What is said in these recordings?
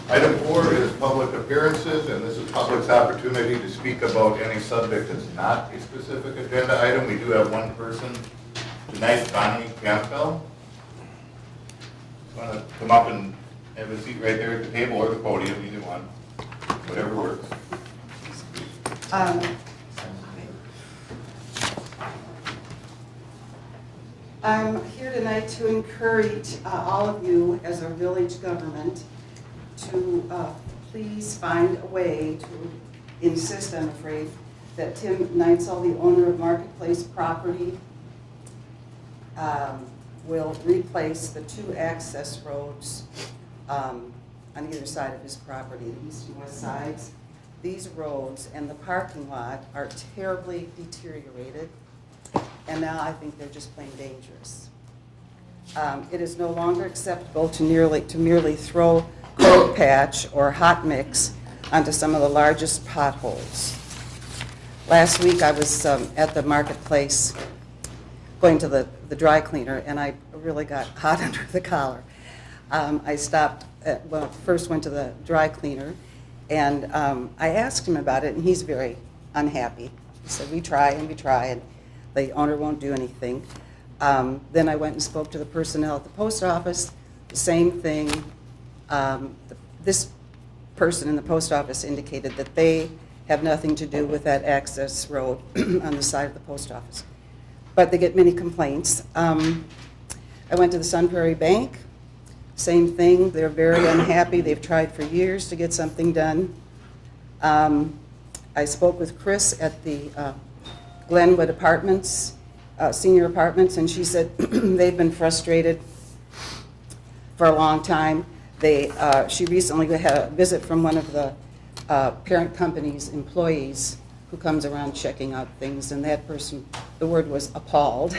Item 4 is public appearances, and this is public's opportunity to speak about any subject that's not a specific agenda item. We do have one person tonight, Bonnie Campbell. Want to come up and have a seat right there at the table or the podium, either one, whatever works. I'm here tonight to encourage all of you as a village government to please find a way to insist, I'm afraid, that Tim Neitzel, the owner of Marketplace property, will replace the 2 access roads on either side of his property, the east and west sides. These roads and the parking lot are terribly deteriorated, and now I think they're just plain dangerous. It is no longer acceptable to merely throw cold patch or hot mix onto some of the largest potholes. Last week I was at the Marketplace going to the dry cleaner, and I really got hot under the collar. I stopped, first went to the dry cleaner, and I asked him about it, and he's very unhappy. He said, we try, and the owner won't do anything. Then I went and spoke to the personnel at the post office, the same thing. This person in the post office indicated that they have nothing to do with that access road on the side of the post office. But they get many complaints. I went to the Sun Prairie Bank, same thing. They're very unhappy. They've tried for years to get something done. I spoke with Chris at the Glenwood Apartments, senior apartments, and she said they've been frustrated for a long time. She recently had a visit from one of the parent company's employees who comes around checking out things, and that person, the word was appalled.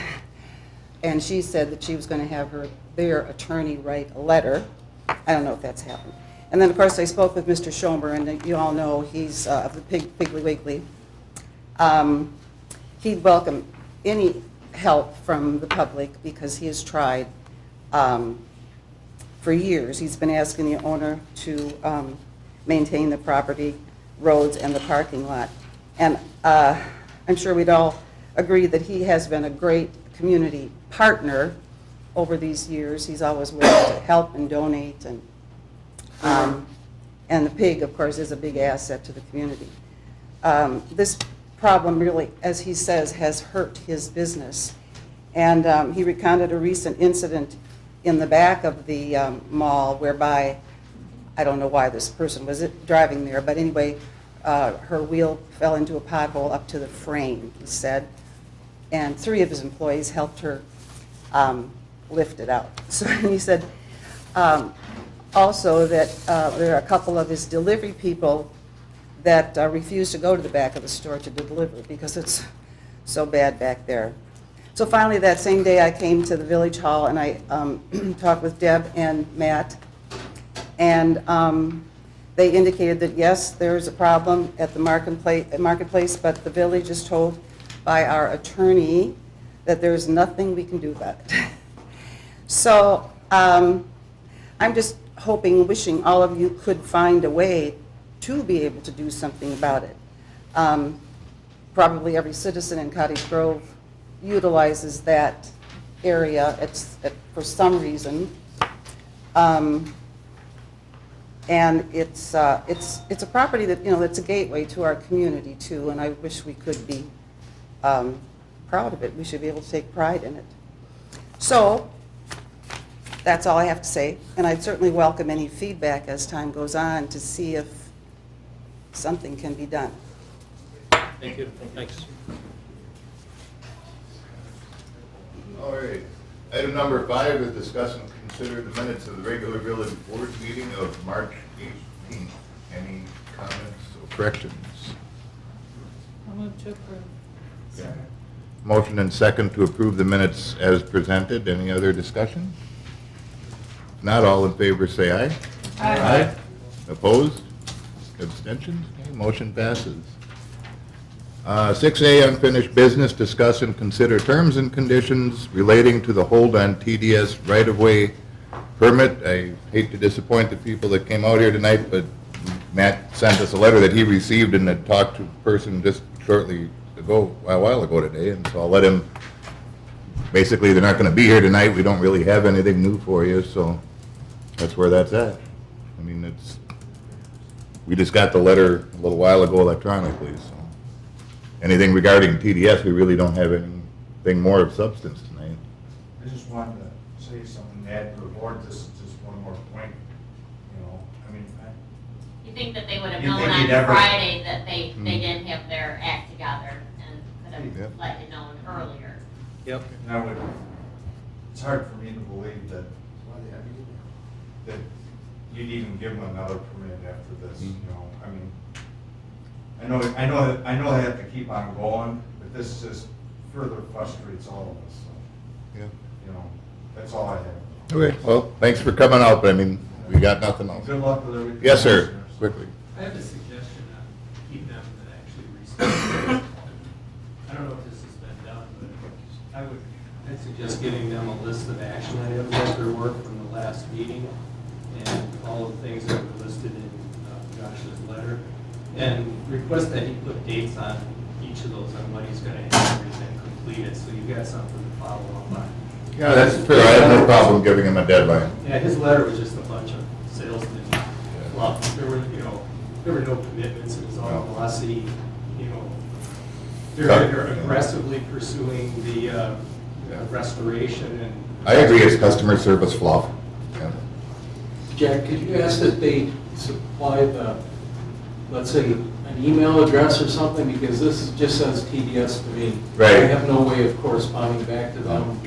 And she said that she was going to have their attorney write a letter. I don't know if that's happened. And then, of course, I spoke with Mr. Schomer, and you all know he's of the Piggly Wiggly. He'd welcome any help from the public because he has tried for years. He's been asking the owner to maintain the property, roads, and the parking lot. And I'm sure we'd all agree that he has been a great community partner over these years. He's always willing to help and donate, and the pig, of course, is a big asset to the community. This problem really, as he says, has hurt his business. And he recounted a recent incident in the back of the mall whereby, I don't know why this person was driving there, but anyway, her wheel fell into a pothole up to the frame, he said, and 3 of his employees helped her lift it out. So he said also that there are a couple of his delivery people that refuse to go to the back of the store to deliver because it's so bad back there. So finally that same day I came to the Village Hall and I talked with Deb and Matt, and they indicated that yes, there is a problem at the marketplace, but the village is told by our attorney that there is nothing we can do about it. So I'm just hoping, wishing all of you could find a way to be able to do something about it. Probably every citizen in Cottage Grove utilizes that area for some reason. And it's a property that, that's a gateway to our community too, and I wish we could be proud of it. We should be able to take pride in it. So that's all I have to say, and I'd certainly welcome any feedback as time goes on to see if something can be done. Thank you. Thanks. All right. Item number 5 is discuss and consider the minutes of the regular village board meeting of March 18th. Any comments or corrections? I'll move to approve. Okay. Motion and second to approve the minutes as presented. Any other discussion? Not all in favor say aye. Aye. Opposed? Abstentions? Okay, motion passes. 6A, unfinished business, discuss and consider terms and conditions relating to the hold on TDS right-of-way permit. I hate to disappoint the people that came out here tonight, but Matt sent us a letter that he received and had talked to a person just shortly ago, a while ago today, and so I'll let him, basically, they're not gonna be here tonight, we don't really have anything new for you, so that's where that's at. I mean, we just got the letter a little while ago electronically, so. Anything regarding TDS, we really don't have anything more of substance tonight. I just wanted to say something to add to the board, this is just one more point, you know, I mean, You think that they would have You known think on he'd ever- Friday that they didn't have their act together and could Yep. have let you know earlier? Yep. and I would, it's hard for me to believe that you'd even give them another permit after this, you know, I mean, I know they have to keep on going, but this just further frustrates all of us, so, Yeah. you know, that's all I have. Okay, well, thanks for coming out, but I mean, we got nothing else. Good luck with everything. Yes, sir, quickly. I have a suggestion on keeping them that actually respect. I don't know if this has been done, but I'd suggest giving them a list of action items after work from the last meeting and all of the things that were listed in Josh's letter. And request that he put dates on each of those on when he's gonna have everything completed, so you've got something to follow up on. Yeah, that's fair, I have no problem giving him a deadline. Yeah, his letter was just a bunch of salesman fluff. There were no commitments, it was all No. glossy, you know. Yeah. They're aggressively pursuing the restoration and. I agree, it's customer service fluff. Yeah. Jack, could you ask that they supply the, let's say, an email address or something, because this just says TDS to me. Right. I have no way of corresponding back to them.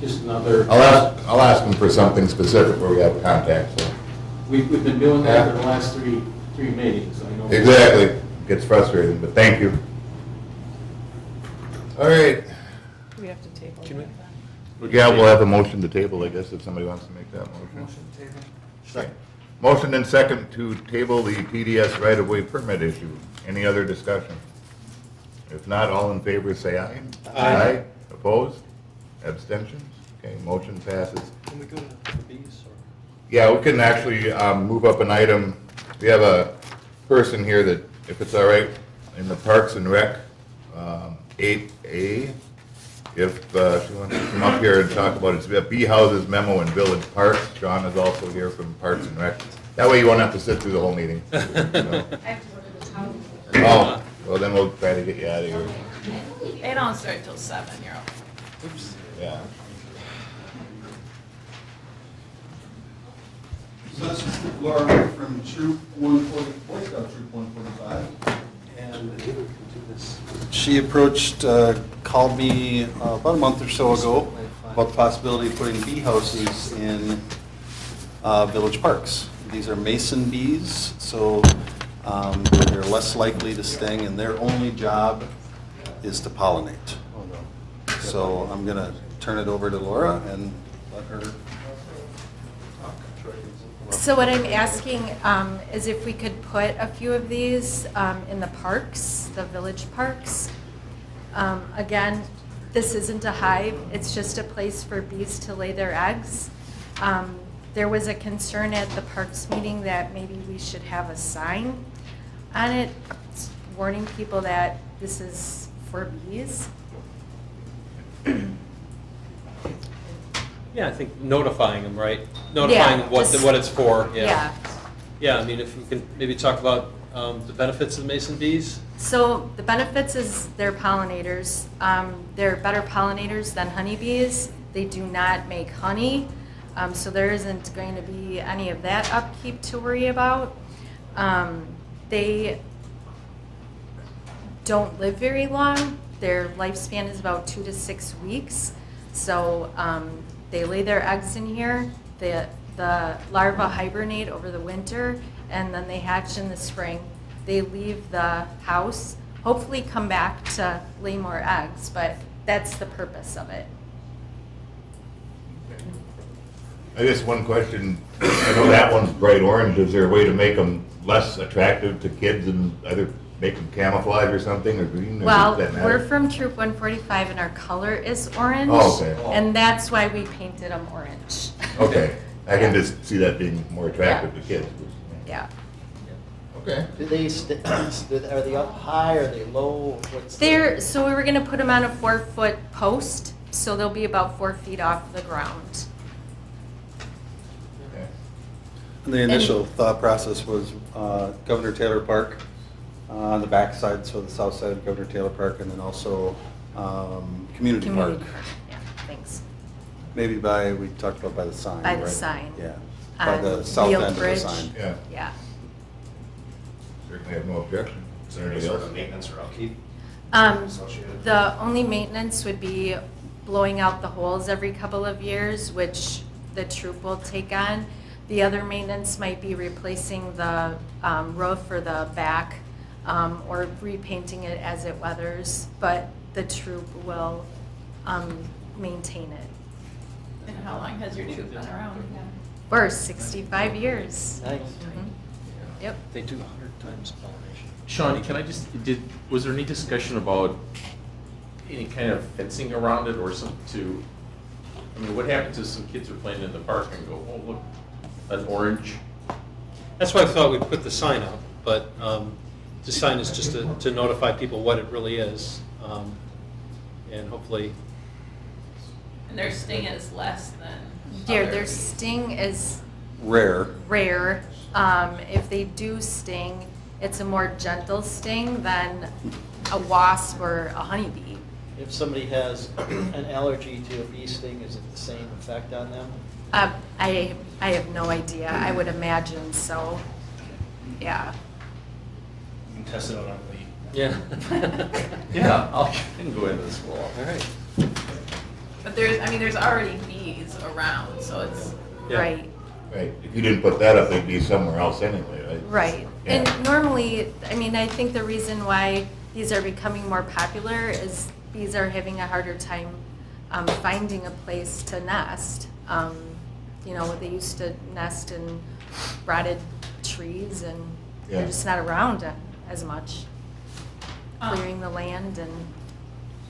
Just another. I'll ask him for something specific where we have contact, so. We've been doing that for the last three meetings, I know. Exactly, gets frustrating, but thank you. All right, Do we have to table Can we- it then? yeah, we'll have a motion to table, I guess, if somebody wants to make that motion. Second. Motion and second to table the TDS right-of-way permit issue. Any other discussion? If not, all in favor say aye. Aye. Opposed? Abstentions? Okay, motion passes. Can we go to the bees or? Yeah, we can actually move up an item. We have a person here that, if it's all right, in the Parks and Rec, 8A, if she wants to come up here and talk about it. It's a bee houses memo in Village Parks. John is also here from Parks and Rec. That way you won't have to sit through the whole meeting. I have to go to the town. Oh, well, then we'll try to get you out of here. They don't start till 7, you're up. Yeah. So this is Laura from Troop 140, Boy Scout Troop 145. And she approached, called me about a month or so ago about the possibility of putting bee houses in village parks. These are mason bees, so they're less likely to sting, and their only job is to pollinate. So I'm going to turn it over to Laura and let her talk. So what I'm asking is if we could put a few of these in the parks, the village parks. Again, this isn't a hive, it's just a place for bees to lay their eggs. There was a concern at the parks meeting that maybe we should have a sign on it warning people that this is for bees. Yeah, I think notifying them, right? Notifying them just- what it's for, Yeah. yeah. Yeah, I mean, if we can maybe talk about the benefits of mason bees? So the benefits is they're pollinators. They're better pollinators than honeybees. They do not make honey, so there isn't going to be any of that upkeep to worry about. They don't live very long. Their lifespan is about 2 to 6 weeks. So they lay their eggs in here. The larvae hibernate over the winter, and then they hatch in the spring. They leave the house, hopefully come back to lay more eggs, but that's the purpose of it. I guess one question, I know that one's bright orange, is there a way to make them less attractive to kids and either make them camouflage or something, or green, or Well, does that matter? we're from Troop 145 and our color is orange. Oh, okay. And that's why we painted them orange. Okay, I can just see that being more attractive to kids. Yeah. Okay. Do they, are they up high, are they low? What's the- So we were gonna put them on a 4-foot post, so they'll be about 4 feet off the ground. Okay. And the initial thought process was Governor Taylor Park on the backside, so the south side of Governor Taylor Park, and then also Community Park. Yeah, thanks. Maybe by, we talked about by the sign, By the right? sign. Yeah, by On the south Beal end of the Bridge. sign. Yeah, Yeah. certainly have no objection. Is there any sort of maintenance or upkeep Um, associated? The only maintenance would be blowing out the holes every couple of years, which the troop will take on. The other maintenance might be replacing the roof or the back, or repainting it as it weathers, but the troop will maintain it. And how long has your troop been around? For 65 years. Nice. Mhm. Yep. They do 100 times pollination. Shawnee, can I just, was there any discussion about any kind of fencing around it or some to, I mean, what happens if some kids are playing in the park and go, oh, look, an orange? That's why I thought we'd put the sign up, but the sign is just to notify people what it really is. And hopefully, And their sting is less than. Dear, other- their sting is Rare. rare. If they do sting, it's a more gentle sting than a wasp or a honeybee. If somebody has an allergy to a bee sting, is it the same effect on them? I have no idea. I would imagine so. Yeah. You can test it out on Lee. yeah. Yeah, I can go into the school. All right. But there's already bees around, so it's, Yeah. Right. Right, if you didn't put that up, they'd be somewhere else anyway, right? Right. Yeah. And normally, I think the reason why these are becoming more popular is bees are having a harder time finding a place to nest. They used to nest in rotted trees, and Yeah. they're just not around as much, clearing um, the land and.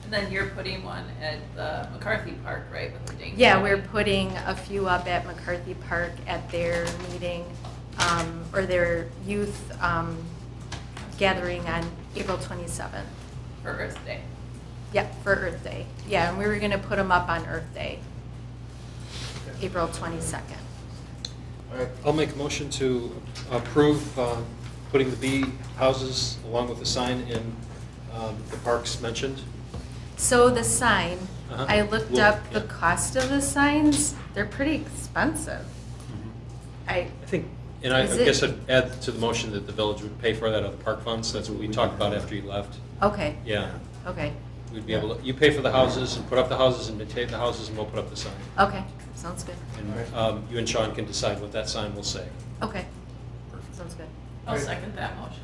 and then you're putting one at the McCarthy Park, right, with the dang. Yeah, we're putting a few up at McCarthy Park at their meeting, or their youth gathering on April 27th. For Earth Day. Yep, for Earth Day. Yeah, and we were gonna put them up on Earth Day, April 22nd. All right, I'll make a motion to approve putting the bee houses along with the sign in the parks mentioned. So the sign, Uh-huh. I looked Well, up the yeah. cost of the signs. They're pretty expensive. I think, and I Is it- guess I'd add to the motion that the village would pay for that out of the park funds. That's what we talked about after you left. Okay, Yeah. okay, We'd be able to, you pay for the houses and put up the houses and maintain the houses and we'll put up the sign. okay, sounds good. And you and Sean can decide what that sign will say. Okay, sounds good. I'll second that motion.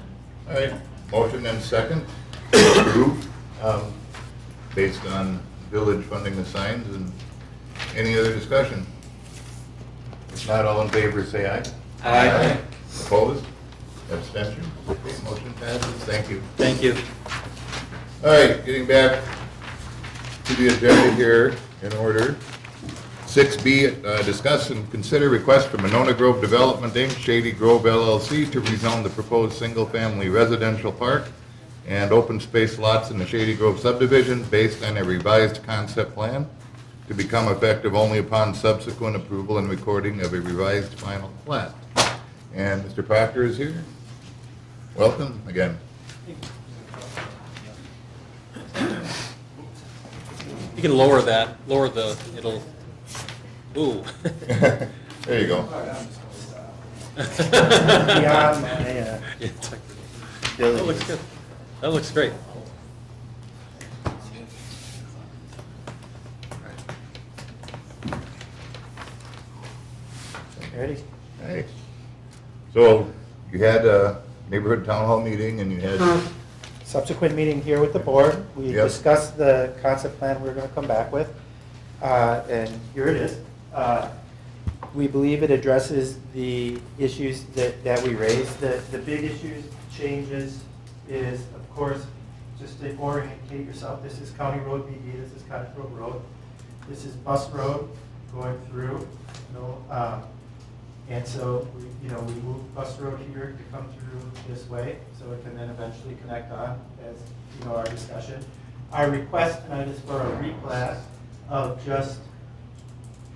all right, motion and second, to approve, based on village funding the signs, and any other discussion? If not, all in favor, say aye. Aye. Opposed? Abstention? Okay, motion passes, thank you. Thank you. All right, getting back to the agenda here in order. 6B, discuss and consider request from Monona Grove Development, Inc., Shady Grove LLC, to rezone the proposed single-family residential park and open space lots in the Shady Grove subdivision based on a revised concept plan to become effective only upon subsequent approval and recording of a revised final plat. And Mr. Proctor is here. Welcome again. You can lower that, it'll, ooh. There you go. Beyond my, Yeah, that looks good. That looks great. Ready? Hey, so you had a neighborhood town hall meeting and you had, Subsequent meeting here with the board, we Yep. discussed the concept plan we're going to come back with, and here it is. We believe it addresses the issues that we raised. The big issues, changes, is, of course, just to orientate yourself, this is County Road BD, this is Cottage Grove Road. This is Bus Road, going through, and so, we moved Bus Road here to come through this way, so it can then eventually connect on, as, our discussion. Our request tonight is for a reclass of just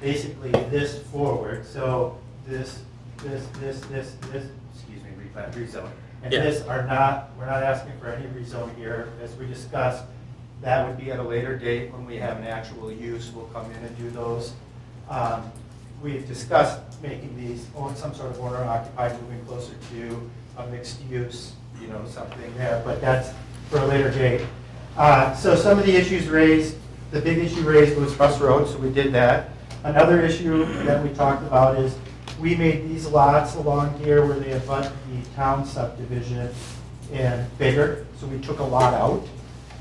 basically this forward, so this, excuse me, replat, rezone. And Yeah. this we're not asking for any rezone here, as we discussed. That would be at a later date when we have an actual use, we'll come in and do those. We've discussed making these some sort of owner occupied, moving closer to a mixed use, something there, but that's for a later date. So some of the issues raised, the big issue raised was Bus Road, so we did that. Another issue that we talked about is we made these lots along here where they abut the town subdivision and bigger, so we took a lot out.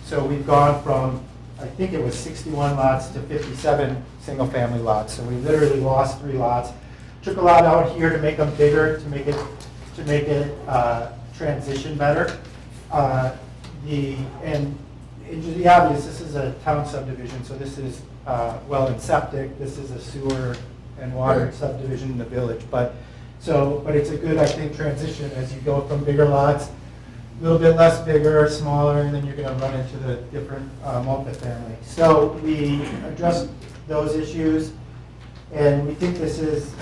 So we've gone from, I think it was 61 lots to 57 single-family lots. So we literally lost 3 lots. Took a lot out here to make them bigger, to make it transition better. And the obvious, this is a town subdivision, so this is well and septic. This is a sewer and water subdivision in the village. But it's a good, I think, transition as you go from bigger lots, a little bit less bigger, smaller, and then you're going to run into the different multifamily. So we addressed those issues, and we think this is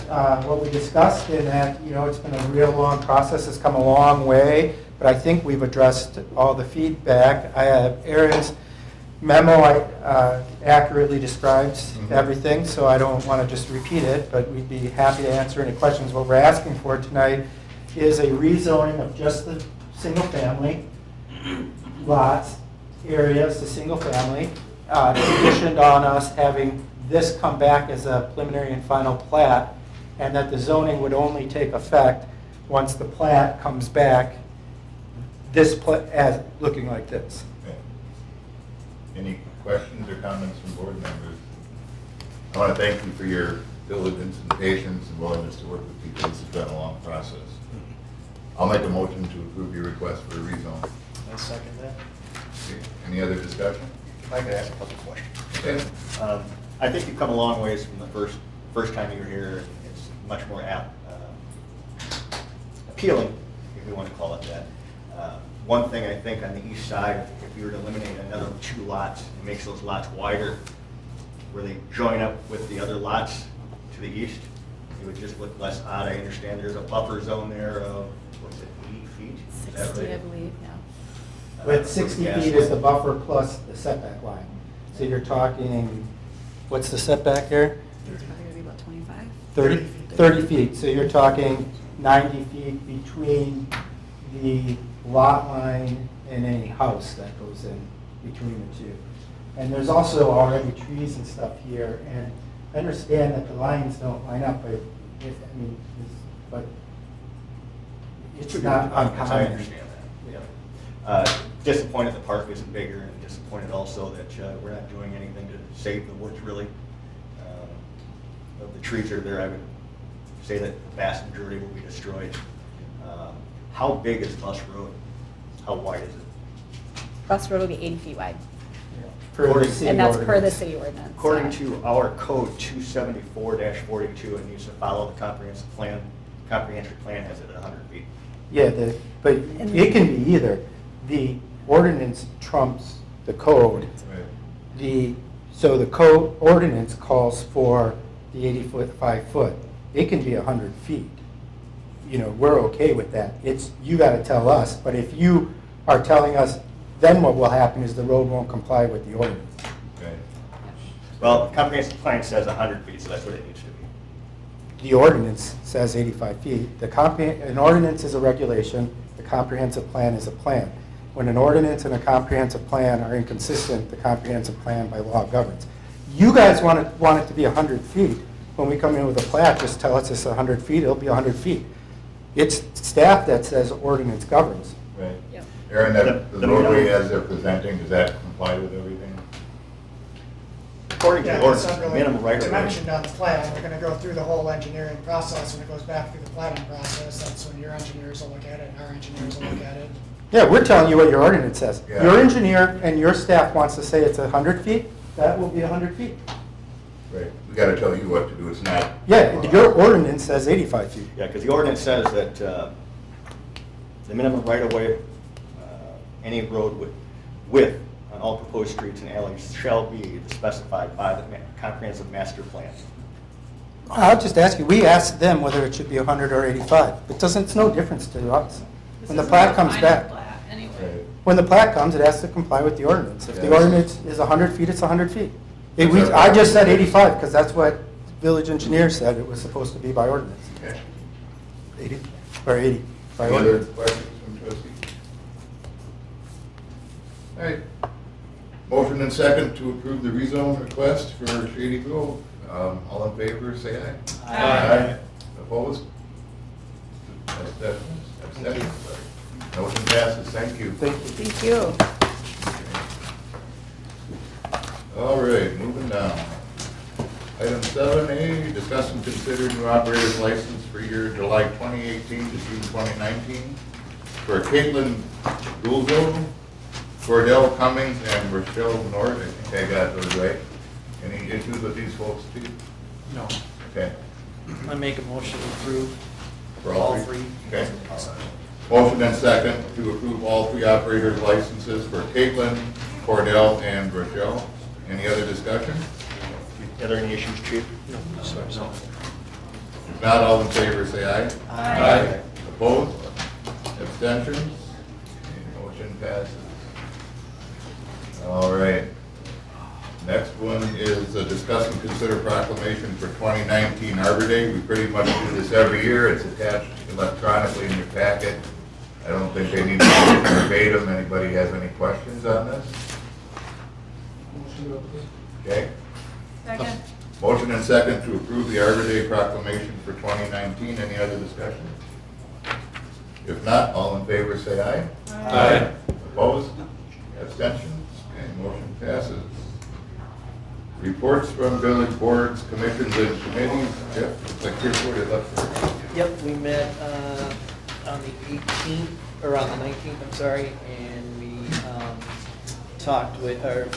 what we discussed, and that it's been a real long process. It's come a long way, but I think we've addressed all the feedback. I have Aaron's memo accurately describes everything, so I don't want to just repeat it, but we'd be happy to answer any questions. What we're asking for tonight is a rezoning of just the single-family lots, areas to single-family, conditioned on us having this come back as a preliminary and final plat, and that the zoning would only take effect once the plat comes back as looking like this. Okay. Any questions or comments from board members? I want to thank you for your diligence and patience and willingness to work with people. This has been a long process. I'll make a motion to approve your request for a rezone. I second that. Okay. Any other discussion? If I could ask a couple questions. Okay. I think you've come a long ways from the first time you were here. It's much more appealing, if you want to call it that. One thing I think on the east side, if you were to eliminate another 2 lots, it makes those lots wider, where they join up with the other lots to the east. It would just look less odd. I understand there's a buffer zone there of, what's it, 80 feet? Is that 60, right? I believe, yeah. But 60 feet is the buffer plus the setback line. So you're talking, what's the setback here? It's probably going to be about 25. 30 feet. So you're talking 90 feet between the lot line and any house that goes in between the two. And there's also already trees and stuff here, and I understand that the lines don't line up, but it's not uncommon. I understand that. Yeah. Disappointed the park isn't bigger, and disappointed also that we're not doing anything to save the woods, really. Of the trees that are there, I would say that the vast majority will be destroyed. How big is Bus Road? How wide is it? Bus Road will be 80 feet wide. And that's per the city ordinance. According to our code 274-42, it needs to follow the comprehensive plan. Comprehensive plan has it at 100 feet. Yeah, but it can be either. The ordinance trumps the code. So the code ordinance calls for the 80-foot, 5-foot. It can be 100 feet. We're okay with that. You got to tell us. But if you are telling us, then what will happen is the road won't comply with the ordinance. Okay. Well, the comprehensive plan says 100 feet, so that's what it needs to be. The ordinance says 85 feet. An ordinance is a regulation. The comprehensive plan is a plan. When an ordinance and a comprehensive plan are inconsistent, the comprehensive plan by law governs. You guys want it to be 100 feet. When we come in with a plat, just tell us it's 100 feet, it'll be 100 feet. It's staff that says ordinance governs. Right. Yep. Aaron, the roadway as they're presenting, does that comply with everything? According to the ordinance, minimum right of way. Dimensioned on the plan, we're gonna go through the whole engineering process, when it goes back through the planning process, that's when your engineers will look at it, and our engineers will look at it. Yeah, we're telling you what your ordinance says. Yeah. Your engineer and your staff wants to say it's 100 feet, that will be 100 feet. Right, we gotta tell you what to do, it's not. Yeah, your ordinance says 85 feet. Yeah, because the ordinance says that the minimum right-of-way, any road with on all proposed streets and alleys shall be specified by the comprehensive master plan. I'll just ask you, we asked them whether it should be 100 or 85. It's no difference to us. This When the isn't plat the comes final back, plat Anyway. Right. when the plat comes, it has to comply with the ordinance. If the Yes. ordinance is 100 feet, it's 100 feet. I just said 85 because that's what village engineer said it was supposed to be by ordinance. Okay. 80, or 80, by Any other ordinance. questions from trustees? All right. Motion and second to approve the rezone request for Shady Grove. All in favor, say aye. Aye. Opposed? Abstentions? Motion passes, thank you. Thank you. Thank you. All right, moving down. Item 7A, discuss and consider new operator's license for year July 2018 to June 2019 for Caitlin Gulzo, Cordell Cummings, and Rochelle Nord. I think I got those right. Any issues with these folks, Steve? No. Okay. I make a motion to approve For all three. Okay. Motion and second to approve all three operators' licenses for Caitlin, Cordell, and Rochelle. Any other discussion? Are there any issues, Chief? No, sorry, no. If not, all in favor, say aye. Aye. Opposed? Abstentions? Okay, motion passes. All right. Next one is discuss and consider proclamation for 2019 Arbor Day. We pretty much do this every year. It's attached electronically in your packet. I don't think they need to read it verbatim. Anybody has any questions on this? Okay. Second. Motion and second to approve the Arbor Day proclamation for 2019. Any other discussion? If not, all in favor say aye. Aye. Opposed? Abstentions? Okay, motion passes. Reports from village boards, commissions, and committees. Jeff, looks like here's where you left first. Yep, we met on the 18th, or on the 19th, I'm sorry, and we talked with, or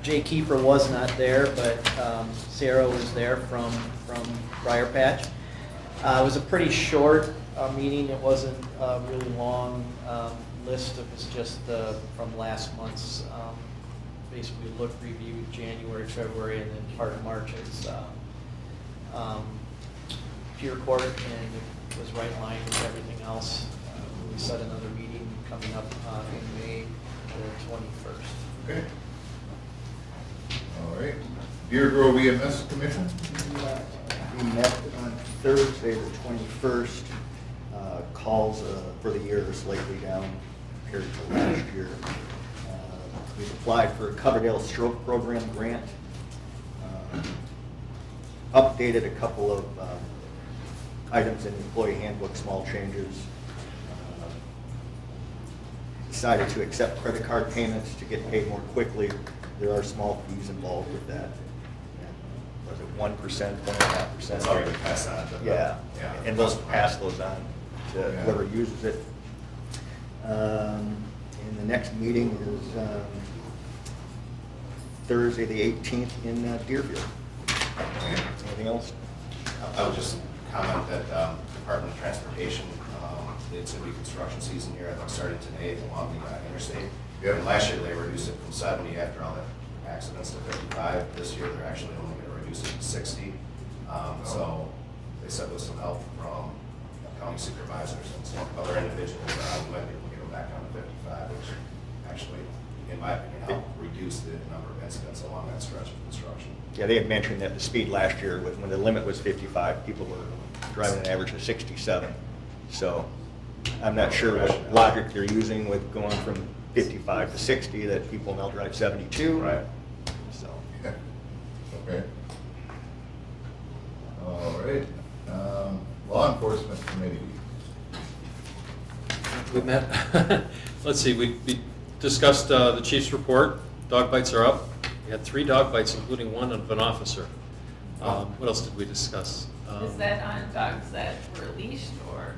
Jay Kiefer was not there, but Sarah was there from Briar Patch. It was a pretty short meeting. It wasn't a really long list. It was just from last month's, basically look, review, January, February, and then part of March is Pier Court, and it was right in line with everything else. We set another meeting coming up in May the 21st. Okay. All right. Deer Grove EMS Commission? We met on Thursday, the 21st. Calls for the year are slightly down compared to last year. We've applied for a Coverdale Stroke Program grant. Updated a couple of items in the employee handbook, small changes. Decided to accept credit card payments to get paid more quickly. There are small fees involved with that. Was it 1%, 1.5%? That's already passed on to the- Yeah, yeah. and we'll pass those on to Yeah. whoever uses it. And the next meeting is Thursday, the 18th in Deerfield. Anything else? I would just comment that Department of Transportation, it's going to be construction season here, I think starting today along the interstate. Yep. And last year they reduced it from 70 after all the accidents to 55. This year they're actually only going to reduce it to 60. So they said with some help from county supervisors and some other individuals, we might be able to go back down to 55, which actually, in my opinion, helped reduce the number of incidents along that stretch of construction. Yeah, they had mentioned that the speed last year, when the limit was 55, people were driving an average of 67. So I'm not sure what logic they're using with going from 55 to 60, that people now drive 72. Right. So. Yeah. Okay. All right. Law Enforcement Committee. We met, let's see, we discussed the chief's report. Dog bites are up. We had 3 dog bites, including one of an officer. What else did we discuss? Is that on dogs that were leashed or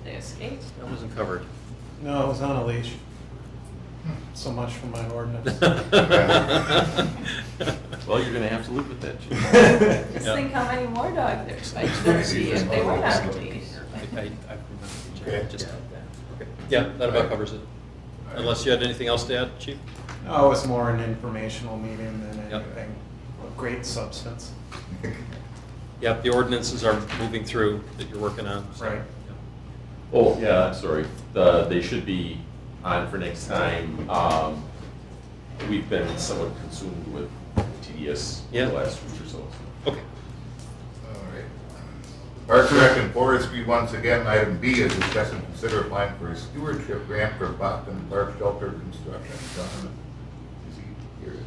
did they escape? That wasn't covered. No, it was on a leash. So much for my ordinance. Well, you're gonna have to live with that, Chief. Just think how many more dogs there's fighting to see if they weren't on the leash. I remember the chair, just had that. Okay. Yeah, that about covers it. Unless you had anything else to add, Chief? No, it was more an informational meeting than Yep. anything of great substance. Yeah, the ordinances are moving through that you're working on. so, Right. yeah. Oh, yeah, I'm sorry. They should be on for next time. We've been somewhat consumed with TDS Yeah. the last week or so. Okay. All right. Park Rec and Forestry, once again, item B is discuss and consider applying for a stewardship grant for Boston Park Shelter construction. John, is he here?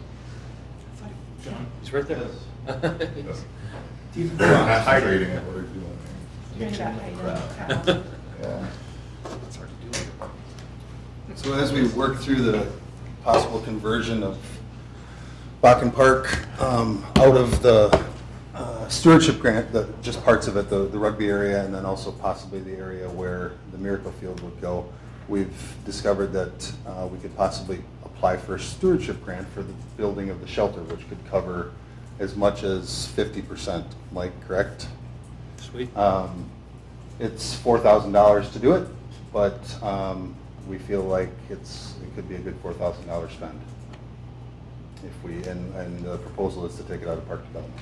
John, he's right there. He's concentrating on what he's doing You're gonna hide in the crowd. there. Yeah. It's hard to do. So as we work through the possible conversion of Bakken Park out of the stewardship grant, just parts of it, the rugby area, and then also possibly the area where the Miracle Field would go, we've discovered that we could possibly apply for a stewardship grant for the building of the shelter, which could cover as much as 50%. Mike, correct? Sweet. It's $4,000 to do it, but we feel like it could be a good $4,000 spend. If we, and the proposal is to take it out of park development.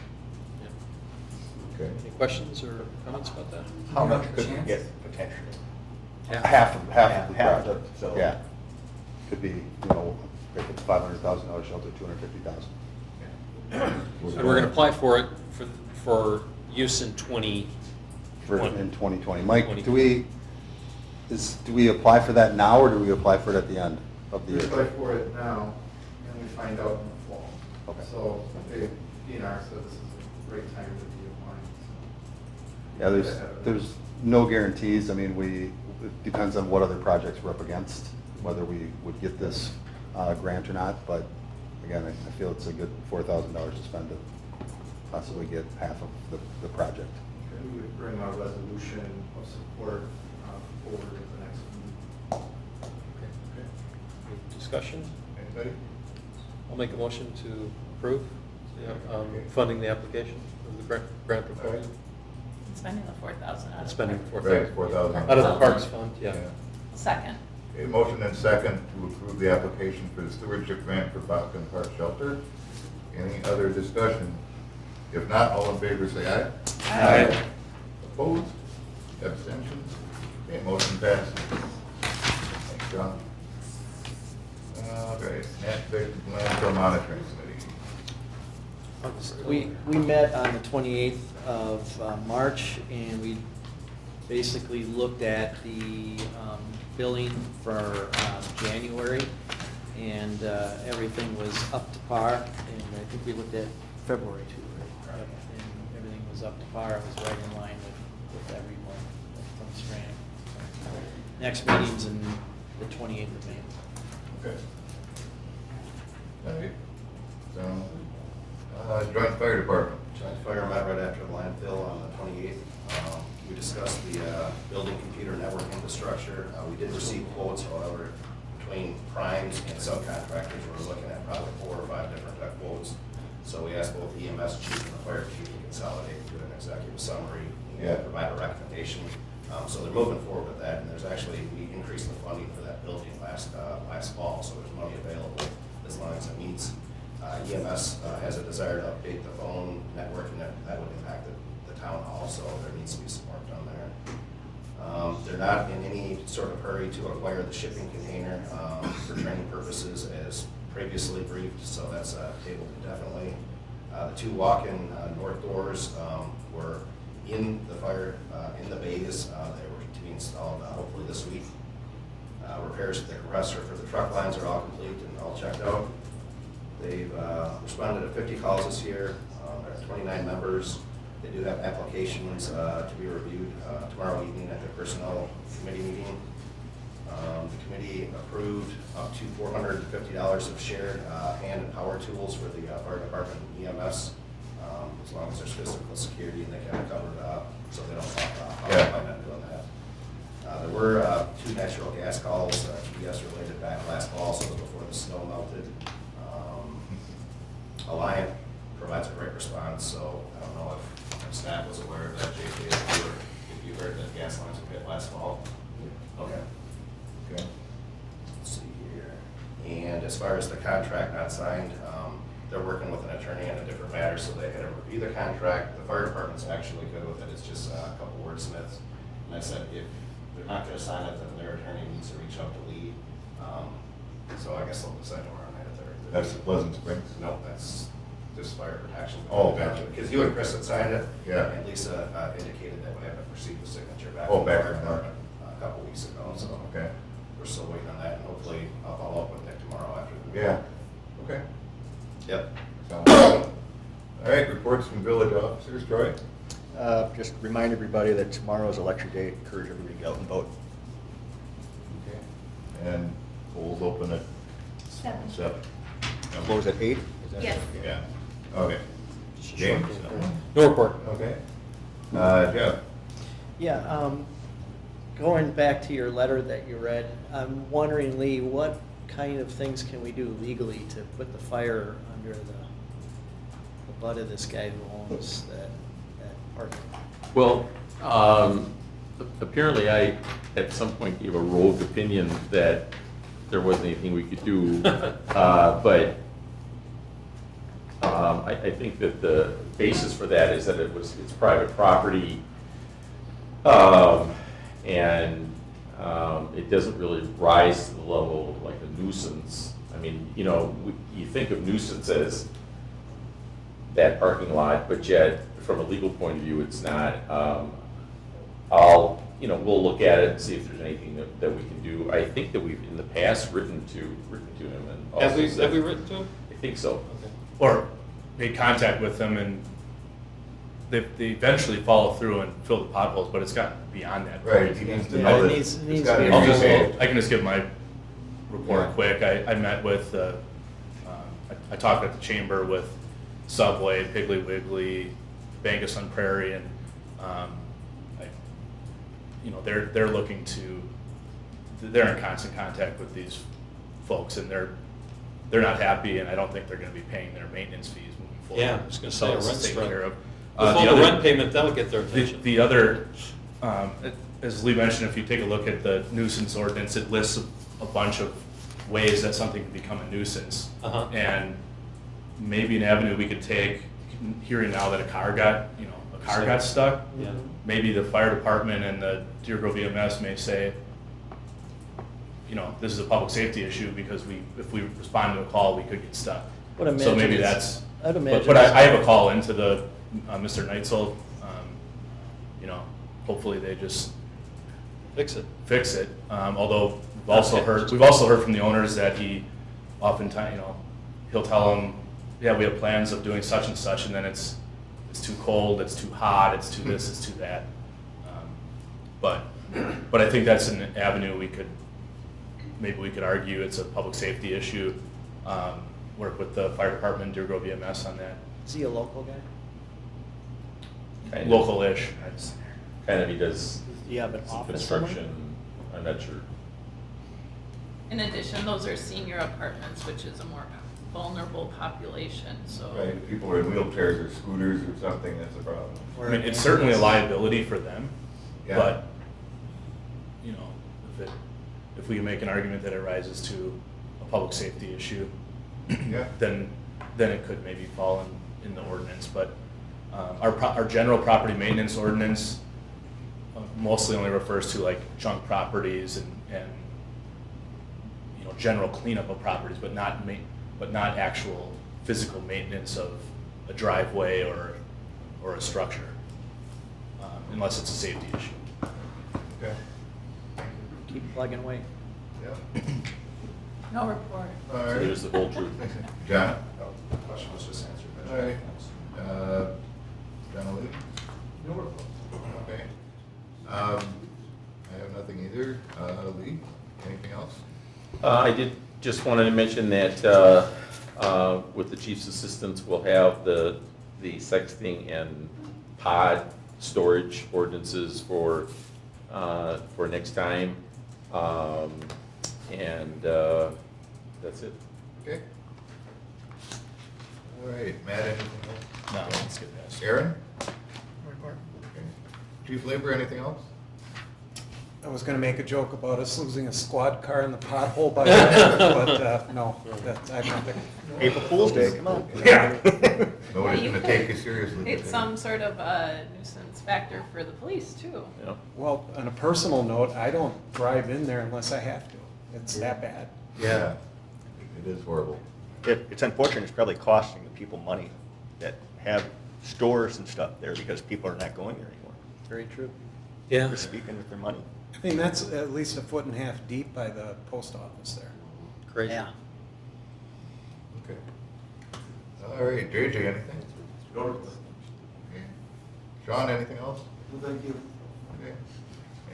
Okay. Any questions or comments about that? How much could we get potentially? Half of the Half of project, it, so- yeah. Could be, if it's $500,000 shelter, $250,000. And we're gonna apply for it for use in 20. In 2020. Mike, do we apply for that now, or do we apply for it at the end of the We year? apply for it now, and we find out in the fall. Okay. So, DNR said this is a great time to be applying. Yeah, there's no guarantees. I mean, it depends on what other projects we're up against, whether we would get this grant or not. But again, I feel it's a good $4,000 to spend to possibly get half of the project. Okay, we would bring our resolution of support forward at the next meeting. Any discussion? Anybody? I'll make a motion to approve funding the application of the grant proposal. Spending the 4,000 out of. Spending the park. Right, 4,000. Out of the Parks Fund, yeah. Second. Okay, motion and second to approve the application for the stewardship grant for Boston Park Shelter. Any other discussion? If not, all in favor say aye. Aye. Opposed? Abstentions? Okay, motion passes. Thanks, John. All right, next, landfill monitoring committee. We met on the 28th of March, and we basically looked at the billing for January, and everything was up to par. And I think we looked at February too, right? Yep. And everything was up to par. It was right in line with everyone from Strand. Next meeting's in the 28th of May. Okay. All right. So, joint fire department. Joint fire met right after the landfill on the 28th. We discussed the building computer network infrastructure. We did receive quotes, however, between primes and subcontractors, we're looking at probably 4 or 5 different quotes. So we asked both the EMS chief and the fire chief to consolidate, do an executive summary, and provide a recommendation. So they're moving forward with that, and we increased the funding for that building last fall, so there's money available as long as it meets. EMS has a desire to update the phone network, and that would impact the town hall, so there needs to be some work done there. They're not in any sort of hurry to acquire the shipping container for training purposes as previously briefed, so that's tabled indefinitely. The 2 walk-in north doors were in the fire, in the bays. They were to be installed hopefully this week. Repairs to the compressor for the truck lines are all complete and all checked out. They've responded to 50 calls this year. There are 29 members. They do have applications to be reviewed tomorrow evening at the personnel committee meeting. The committee approved up to $450 of shared hand and power tools for the fire department and EMS, as long as there's physical security and they can have covered so they don't pop by not doing that. There were 2 natural gas calls, GPS related back last fall, so it was before the snow melted. Alliant provides a great response, so I don't know if staff was aware of that, JP, if you heard that gas lines were hit last fall. Okay. Okay. Let's see here. And as far as the contract not signed, they're working with an attorney on a different matter, so they had to review the contract. The fire department's actually good with it, it's just a couple wordsmiths. And I said, if they're not gonna sign it, then their attorney needs to reach out to Lee. So I guess they'll decide tomorrow night if they're. That's Pleasant Springs? No, that's just fire protection. Oh, gotcha. Because you and Chris had signed it. Yeah. And Lisa indicated that we haven't received the signature back. Oh, from the back fire from her. department a couple weeks ago, so. Okay. We're still waiting on that, and hopefully I'll follow up with Nick tomorrow after the. Yeah. Okay. Yep. Sounds good. All right, reports from village officers, Troy? Just remind everybody that tomorrow is election day, encourage everybody to get out and vote. Okay. And polls open at 7. Close at 8? Yes. Yeah, okay. James? No report. Okay. Jeff? Yeah, going back to your letter that you read, I'm wondering, Lee, what kind of things can we do legally to put the fire under the butt of this guy who owns that parking? Well, apparently I, at some point, gave a rogue opinion that there wasn't anything we could do. But I think that the basis for that is that it's private property. And it doesn't really rise to the level of like a nuisance. I mean, you know, you think of nuisance as that parking lot, but yet from a legal point of view, it's not. We'll look at it and see if there's anything that we can do. I think that we've in the past written to him and also Have we written to him? I think so. Okay. Or made contact with them, and they eventually follow through and fill the potholes, but it's gotten beyond that. Right, he needs to Yeah, know it that needs it's to gotta be be I'll repaid. I can just give my report Yeah. quick. I met with, I talked at the chamber with Subway, Piggly Wiggly, Bank of Sun Prairie, and, they're looking to, they're in constant contact with these folks, and they're not happy, and I don't think they're gonna be paying their maintenance fees moving forward. Yeah, I was gonna say, a So it's rent's taken rent. care of. With all the other- rent payment, that'll get their attention. The other, as Lee mentioned, if you take a look at the nuisance ordinance, it lists a bunch of ways that something can become a nuisance. Uh-huh. And maybe an avenue we could take, hearing now that a car got stuck. Yeah. Maybe the fire department and the Deer Grove EMS may say, this is a public safety issue because if we respond to a call, we could get stuck. Would So imagine maybe it's- that's, I'd imagine but I it's- have a call into the, Mr. Neitzel, hopefully they just Fix it. Although we've also heard from the owners that he oftentimes, he'll tell them, yeah, we have plans of doing such and such, and then it's too cold, it's too hot, it's too this, it's too that. But I think that's an avenue maybe we could argue it's a public safety issue. Work with the fire department, Deer Grove EMS on that. Is he a local guy? Kind of. Local-ish. Kind of, he does Do you have an some office somewhere? construction, I'm not sure. In addition, those are senior apartments, which is a more vulnerable population, so. Right, if people are in wheelchairs or scooters or something, that's a problem. I mean, it's certainly a liability for them, Yeah. but, if we can make an argument that it rises to a public safety issue, Yeah. then it could maybe fall in the ordinance, but our general property maintenance ordinance mostly only refers to like junk properties and general cleanup of properties, but not actual physical maintenance of a driveway or a structure, unless it's a safety issue. Okay. Keep plugging away. Yeah. No report. All So right. there's the whole truth. John? The question was just answered. All right. John Lee? No report. Okay. I have nothing either. Lee, anything else? I did just wanted to mention that with the chief's assistance, we'll have the sexting and pod storage ordinances for next time. And that's it. Okay. All right, Matt, anything else? No, that's good. Yes. Aaron? Report. Okay. Chief Labor, anything else? I was gonna make a joke about us losing a squad car in the pothole by then, but, no, that's, I don't think. April Fool's Day, come on. Yeah. Nobody's You gonna could- take you seriously. It's some sort of a nuisance factor for the police too. Yeah. Well, on a personal note, I don't drive in there unless I have to. It's that bad. Yeah, it is horrible. It's unfortunate, it's probably costing the people money that have stores and stuff there because people are not going there anymore. Very true. Yeah. They're speaking with their money. I mean, that's at least 1.5 feet deep by the post office there. Crazy. Yeah. Okay. All right, JJ, anything? Okay. Sean, anything else? Well, thank you. Okay.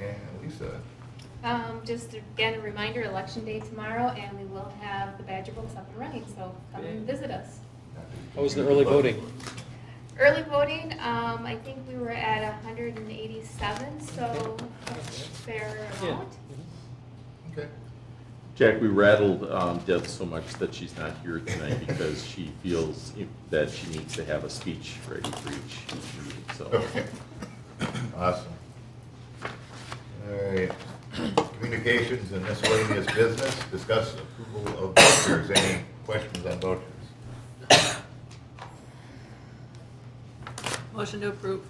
And Lisa? Just again, a reminder, Election Day tomorrow, and we will have the Badger books up and running, so come and visit us. How was the early voting? Early voting, I think we were at 187, so a fair amount. Okay. Jack, we rattled Deb so much that she's not here tonight because she feels that she needs to have a speech ready for each meeting, so. Okay. Awesome. All right. Communications and miscellaneous business, discuss approval of vouchers. Any questions on vouchers? Motion to approve.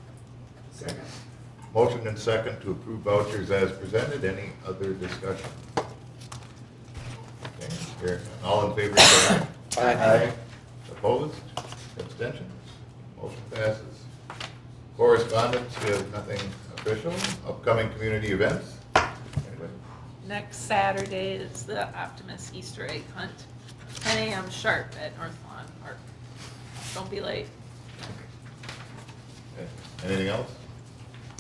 Second. Motion and second to approve vouchers as presented. Any other discussion? Okay, here, all in favor, say aye. Aye. Opposed? Abstentions? Motion passes. Correspondence, we have nothing official. Upcoming community events? Anybody? Next Saturday is the Optimus Easter egg hunt, 10 a.m. sharp at North Lawn Park. Don't be late. Okay. Anything else?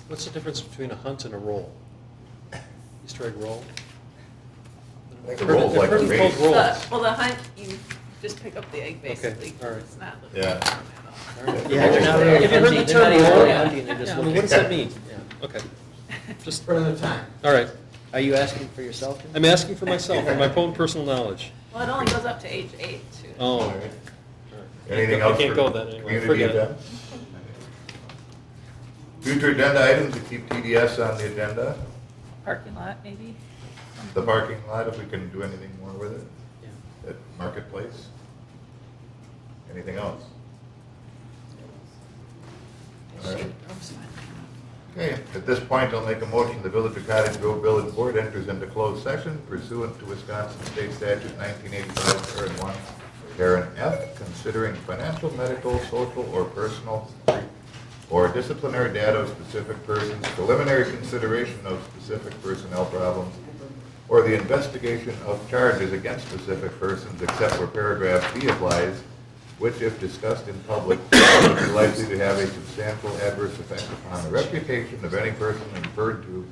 What's the difference between a hunt and a roll? Easter egg roll? I think the roll's like a They've heard race. it called rolls. Well, the hunt, you just pick up the egg basically. all right. It's not. Yeah. All right. Yeah, they're not really Have you heard the hunting, they're term not even roll? really hunting, they're just Yeah, I mean, looking. what does that mean? Yeah, okay. Just, For another time. all right. Are you asking for yourself? I'm asking for myself, for my own personal knowledge. Well, it only goes up to age 8 too. Oh. All All right. right. Anything I else can't for go then anyway. community Forget it. events? Future agenda items to keep TDS on the agenda. Parking lot, maybe? The parking lot, if we can do anything more with it. Yeah. At Marketplace. Anything else? All right. Okay, at this point, I'll make a motion, the Village of Cottage Grove Village Board enters into closed session pursuant to Wisconsin State Statute 1985, Parent 1, Parent F, considering financial, medical, social, or personal or disciplinary data of specific persons, preliminary consideration of specific personnel problems, or the investigation of charges against specific persons, except where paragraph B applies, which, if discussed in public, is likely to have a substantial adverse effect upon the reputation of any person referred to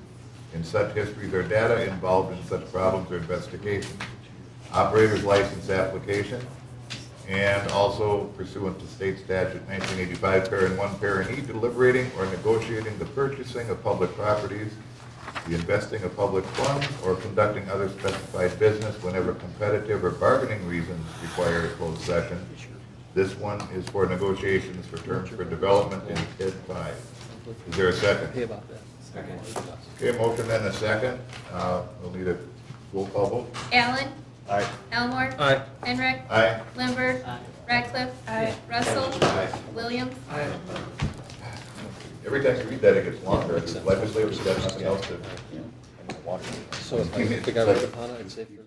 in such histories or data involved in such problems or investigations. Operator's license application, and also pursuant to state statute 1985, parent 1, parent E, deliberating or negotiating the purchasing of public properties, the investing of public funds, or conducting other specified business whenever competitive or bargaining reasons require a closed session. This one is for negotiations for terms for development in TID 5. Is there a second? Hey about that. Okay, motion and a second. We'll need a roll call vote. Allen. Aye. Elmore. Aye. Henrik. Aye. Lindberg. Ratcliffe. Russell. Williams. Every time you read that, it gets longer. The legislators got nothing else to. So if I pick out a I'd say for.